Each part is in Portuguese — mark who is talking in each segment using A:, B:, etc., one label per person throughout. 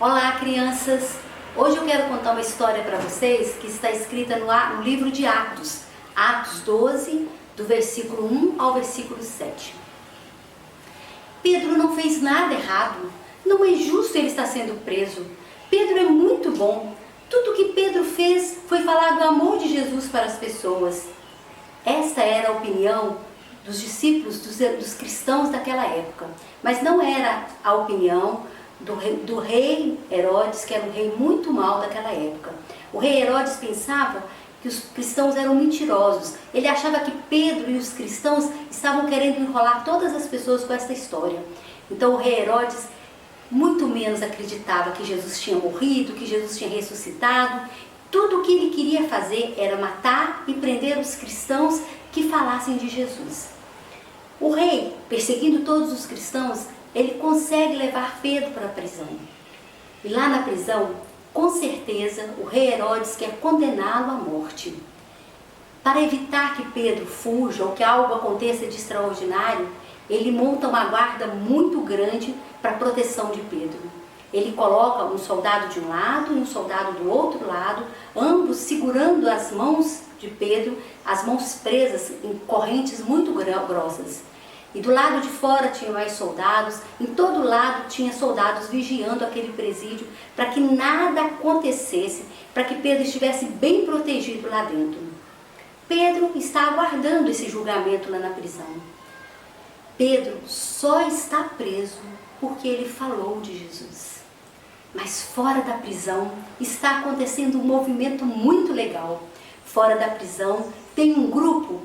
A: Olá, crianças! Hoje eu quero contar uma história para vocês que está escrita no livro de Atos, Atos 12, do versículo 1 ao versículo 7. Pedro não fez nada errado, não é justo ele estar sendo preso. Pedro é muito bom. Tudo que Pedro fez foi falar do amor de Jesus para as pessoas. Esta era a opinião dos discípulos, dos cristãos daquela época, mas não era a opinião do rei Herodes, que era um rei muito mau daquela época. O rei Herodes pensava que os cristãos eram mentirosos. Ele achava que Pedro e os cristãos estavam querendo enrolar todas as pessoas com essa história. Então o rei Herodes muito menos acreditava que Jesus tinha morrido, que Jesus tinha ressuscitado. Tudo o que ele queria fazer era matar e prender os cristãos que falassem de Jesus. O rei, perseguindo todos os cristãos, ele consegue levar Pedro para a prisão. E lá na prisão, com certeza, o rei Herodes quer condená-lo à morte. Para evitar que Pedro fuja ou que algo aconteça de extraordinário, ele monta uma guarda muito grande para a proteção de Pedro. Ele coloca um soldado de um lado e um soldado do outro lado, ambos segurando as mãos de Pedro, as mãos presas em correntes muito grossas. E do lado de fora tinha mais soldados, em todo lado tinha soldados vigiando aquele presídio para que nada acontecesse, para que Pedro estivesse bem protegido lá dentro. Pedro está aguardando esse julgamento lá na prisão. Pedro só está preso porque ele falou de Jesus. Mas fora da prisão está acontecendo um movimento muito legal. Fora da prisão tem um grupo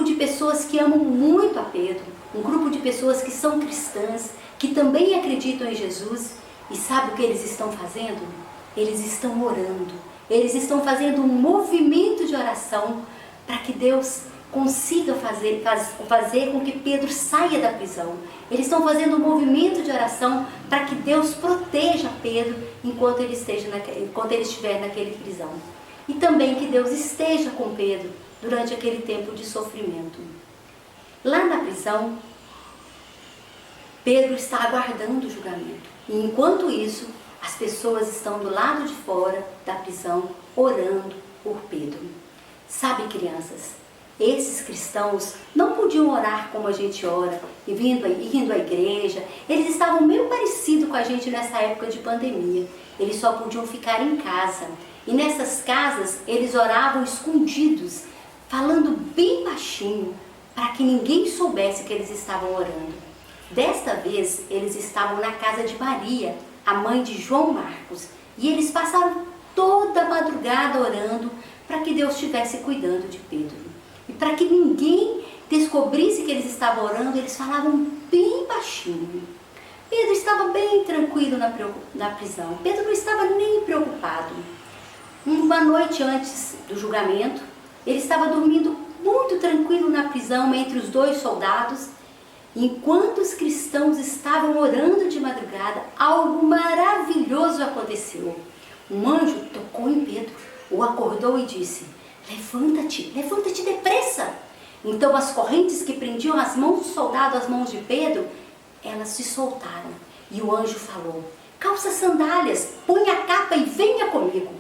A: de pessoas que amam muito a Pedro, um grupo de pessoas que são cristãs, que também acreditam em Jesus. E sabe o que eles estão fazendo? Eles estão orando, eles estão fazendo um movimento de oração para que Deus consiga fazer com que Pedro saia da prisão. Eles estão fazendo um movimento de oração para que Deus proteja Pedro enquanto ele estiver naquele prisão. E também que Deus esteja com Pedro durante aquele tempo de sofrimento. Lá na prisão, Pedro está aguardando o julgamento. E enquanto isso, as pessoas estão do lado de fora da prisão orando por Pedro. Sabe, crianças, esses cristãos não podiam orar como a gente ora, indo à igreja. Eles estavam meio parecidos com a gente nessa época de pandemia. Eles só podiam ficar em casa. E nessas casas, eles oravam escondidos, falando bem baixinho, para que ninguém soubesse que eles estavam orando. Desta vez, eles estavam na casa de Maria, a mãe de João Marcos, e eles passaram toda a madrugada orando para que Deus estivesse cuidando de Pedro. E para que ninguém descobrisse que eles estavam orando, eles falavam bem baixinho. Pedro estava bem tranquilo na prisão. Pedro não estava nem preocupado. Uma noite antes do julgamento, ele estava dormindo muito tranquilo na prisão entre os dois soldados. Enquanto os cristãos estavam orando de madrugada, algo maravilhoso aconteceu. Um anjo tocou em Pedro, o acordou e disse: levanta-te, levanta-te depressa. Então as correntes que prendiam as mãos do soldado às mãos de Pedro, elas se soltaram. E o anjo falou: calça as sandálias, põe a capa e venha comigo.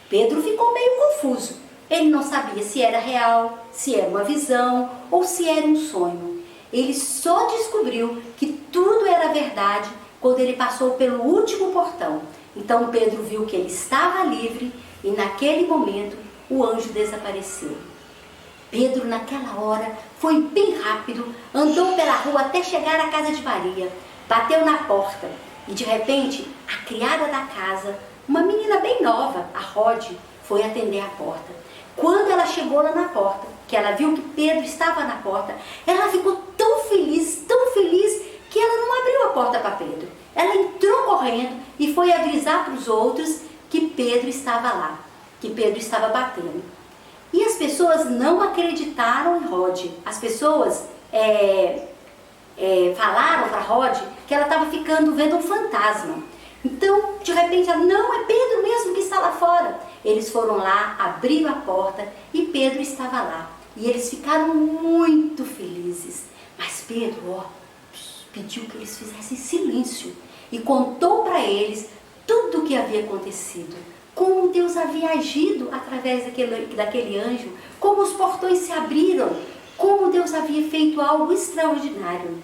A: Pedro ficou meio confuso. Ele não sabia se era real, se era uma visão ou se era um sonho. Ele só descobriu que tudo era verdade quando ele passou pelo último portão. Então Pedro viu que ele estava livre e naquele momento o anjo desapareceu. Pedro naquela hora foi bem rápido, andou pela rua até chegar à casa de Maria, bateu na porta e de repente a criada da casa, uma menina bem nova, a Rod, foi atender a porta. Quando ela chegou lá na porta, que ela viu que Pedro estava na porta, ela ficou tão feliz que ela não abriu a porta para Pedro. Ela entrou correndo e foi avisar para os outros que Pedro estava lá, que Pedro estava batendo. E as pessoas não acreditaram em Rod. As pessoas falaram para Rod que ela estava vendo um fantasma. Então, de repente, ela: não, é Pedro mesmo que está lá fora. Eles foram lá, abriram a porta e Pedro estava lá. E eles ficaram muito felizes. Mas Pedro, pediu que eles fizessem silêncio e contou para eles tudo o que havia acontecido, como Deus havia agido através daquele anjo, como os portões se abriram, como Deus havia feito algo extraordinário.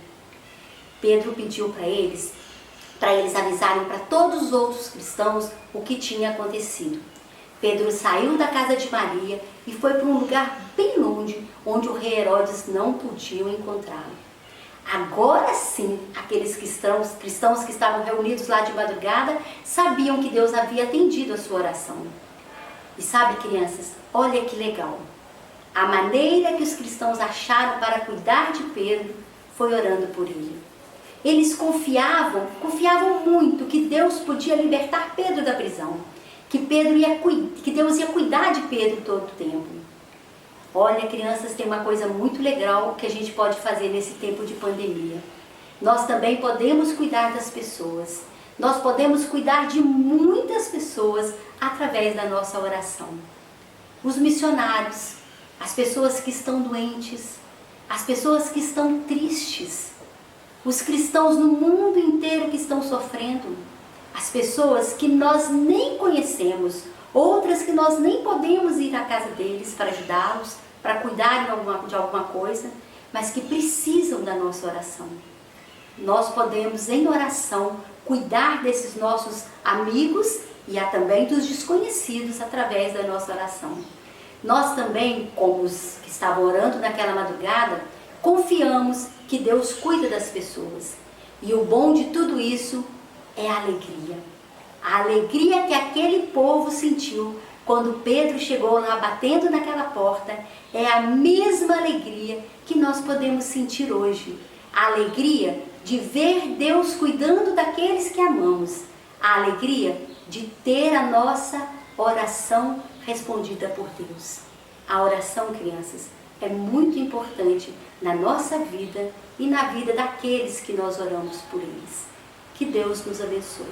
A: Pedro pediu para eles avisarem para todos os outros cristãos o que tinha acontecido. Pedro saiu da casa de Maria e foi para um lugar bem longe, onde o rei Herodes não podia encontrá-lo. Agora sim, aqueles cristãos que estavam reunidos lá de madrugada sabiam que Deus havia atendido a sua oração. E sabe, crianças, olha que legal. A maneira que os cristãos acharam para cuidar de Pedro foi orando por ele. Eles confiavam muito que Deus podia libertar Pedro da prisão, que Deus ia cuidar de Pedro todo o tempo. Olha, crianças, tem uma coisa muito legal que a gente pode fazer nesse tempo de pandemia. Nós também podemos cuidar das pessoas. Nós podemos cuidar de muitas pessoas através da nossa oração. Os missionários, as pessoas que estão doentes, as pessoas que estão tristes, os cristãos no mundo inteiro que estão sofrendo, as pessoas que nós nem conhecemos, outras que nós nem podemos ir à casa deles para ajudá-los, para cuidar de alguma coisa, mas que precisam da nossa oração. Nós podemos, em oração, cuidar desses nossos amigos e também dos desconhecidos através da nossa oração. Nós também, como os que estavam orando naquela madrugada, confiamos que Deus cuida das pessoas. E o bom de tudo isso é a alegria. A alegria que aquele povo sentiu quando Pedro chegou lá batendo naquela porta é a mesma alegria que nós podemos sentir hoje. A alegria de ver Deus cuidando daqueles que amamos. A alegria de ter a nossa oração respondida por Deus. A oração, crianças, é muito importante na nossa vida e na vida daqueles que nós oramos por eles. Que Deus nos abençoe.